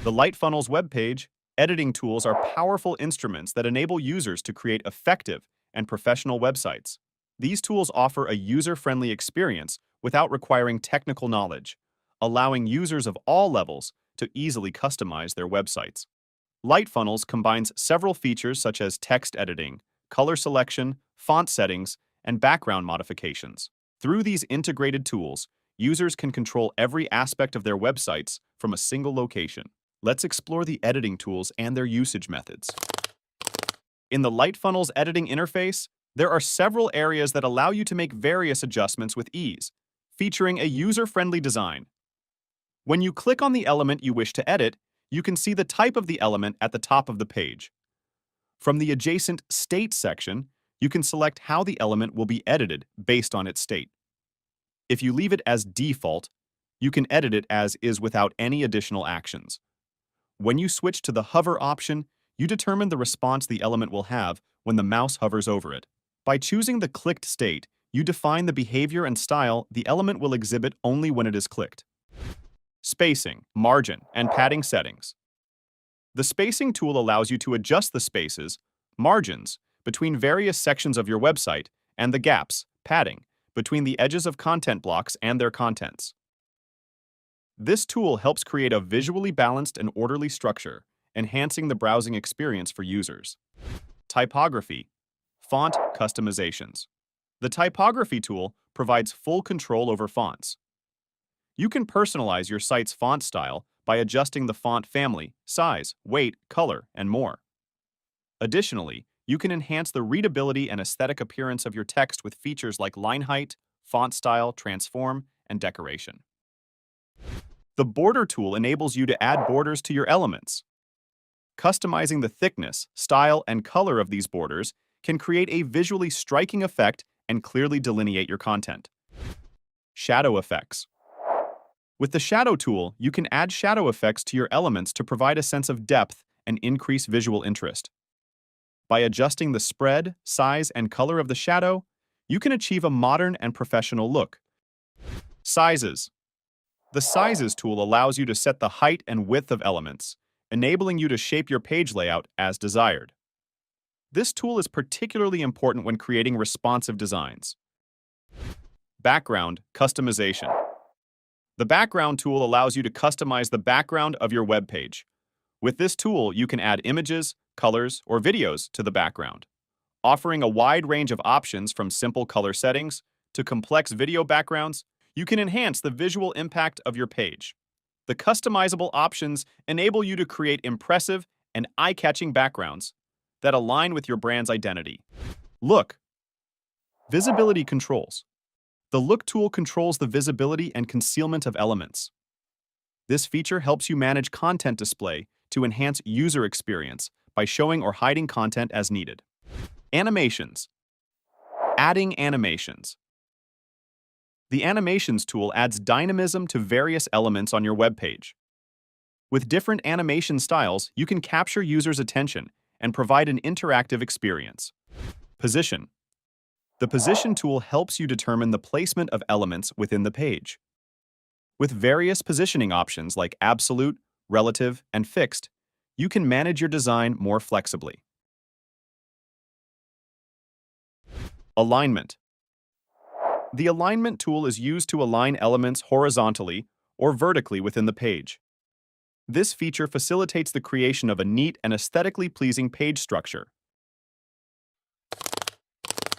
The LightFunnels webpage editing tools are powerful instruments that enable users to create effective and professional websites. These tools offer a user-friendly experience without requiring technical knowledge, allowing users of all levels to easily customize their websites. LightFunnels combines several features such as text editing, color selection, font settings, and background modifications. Through these integrated tools, users can control every aspect of their websites from a single location. Let's explore the editing tools and their usage methods. In the LightFunnels editing interface, there are several areas that allow you to make various adjustments with ease, featuring a user-friendly design. When you click on the element you wish to edit, you can see the type of the element at the top of the page. From the adjacent State section, you can select how the element will be edited based on its state. If you leave it as default, you can edit it as is without any additional actions. When you switch to the Hover option, you determine the response the element will have when the mouse hovers over it. By choosing the clicked state, you define the behavior and style the element will exhibit only when it is clicked. Spacing, margin, and padding settings. The spacing tool allows you to adjust the spaces, margins, between various sections of your website, and the gaps, padding, between the edges of content blocks and their contents. This tool helps create a visually balanced and orderly structure, enhancing the browsing experience for users. Typography, font customizations. The typography tool provides full control over fonts. You can personalize your site's font style by adjusting the font family, size, weight, color, and more. Additionally, you can enhance the readability and aesthetic appearance of your text with features like line height, font style, transform, and decoration. The border tool enables you to add borders to your elements. Customizing the thickness, style, and color of these borders can create a visually striking effect and clearly delineate your content. Shadow effects. With the shadow tool, you can add shadow effects to your elements to provide a sense of depth and increase visual interest. By adjusting the spread, size, and color of the shadow, you can achieve a modern and professional look. Sizes. The Sizes tool allows you to set the height and width of elements, enabling you to shape your page layout as desired. This tool is particularly important when creating responsive designs. Background customization. The Background tool allows you to customize the background of your web page. With this tool, you can add images, colors, or videos to the background, offering a wide range of options from simple color settings to complex video backgrounds. You can enhance the visual impact of your page. The customizable options enable you to create impressive and eye-catching backgrounds that align with your brand's identity. Look. Visibility controls. The Look tool controls the visibility and concealment of elements. This feature helps you manage content display to enhance user experience by showing or hiding content as needed. Animations. Adding animations. The Animations tool adds dynamism to various elements on your web page. With different animation styles, you can capture users' attention and provide an interactive experience. Position. The Position tool helps you determine the placement of elements within the page. With various positioning options like absolute, relative, and fixed, you can manage your design more flexibly. Alignment. The Alignment tool is used to align elements horizontally or vertically within the page. This feature facilitates the creation of a neat and aesthetically pleasing page structure.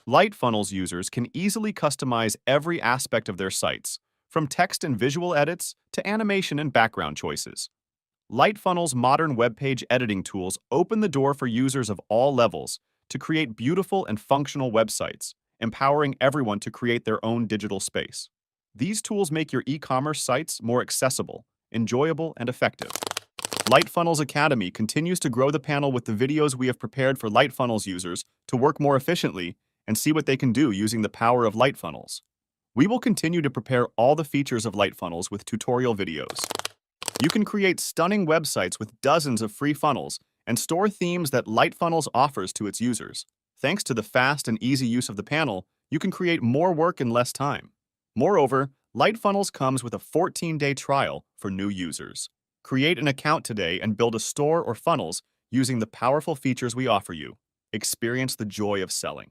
LightFunnels users can easily customize every aspect of their sites, from text and visual edits to animation and background choices. LightFunnels' modern web page editing tools open the door for users of all levels to create beautiful and functional websites, empowering everyone to create their own digital space. These tools make your e-commerce sites more accessible, enjoyable, and effective. LightFunnels Academy continues to grow the panel with the videos we have prepared for LightFunnels users to work more efficiently and see what they can do using the power of LightFunnels. We will continue to prepare all the features of LightFunnels with tutorial videos. You can create stunning websites with dozens of free funnels and store themes that LightFunnels offers to its users. Thanks to the fast and easy use of the panel, you can create more work in less time. Moreover, LightFunnels comes with a 14-day trial for new users. Create an account today and build a store or funnels using the powerful features we offer you. Experience the joy of selling.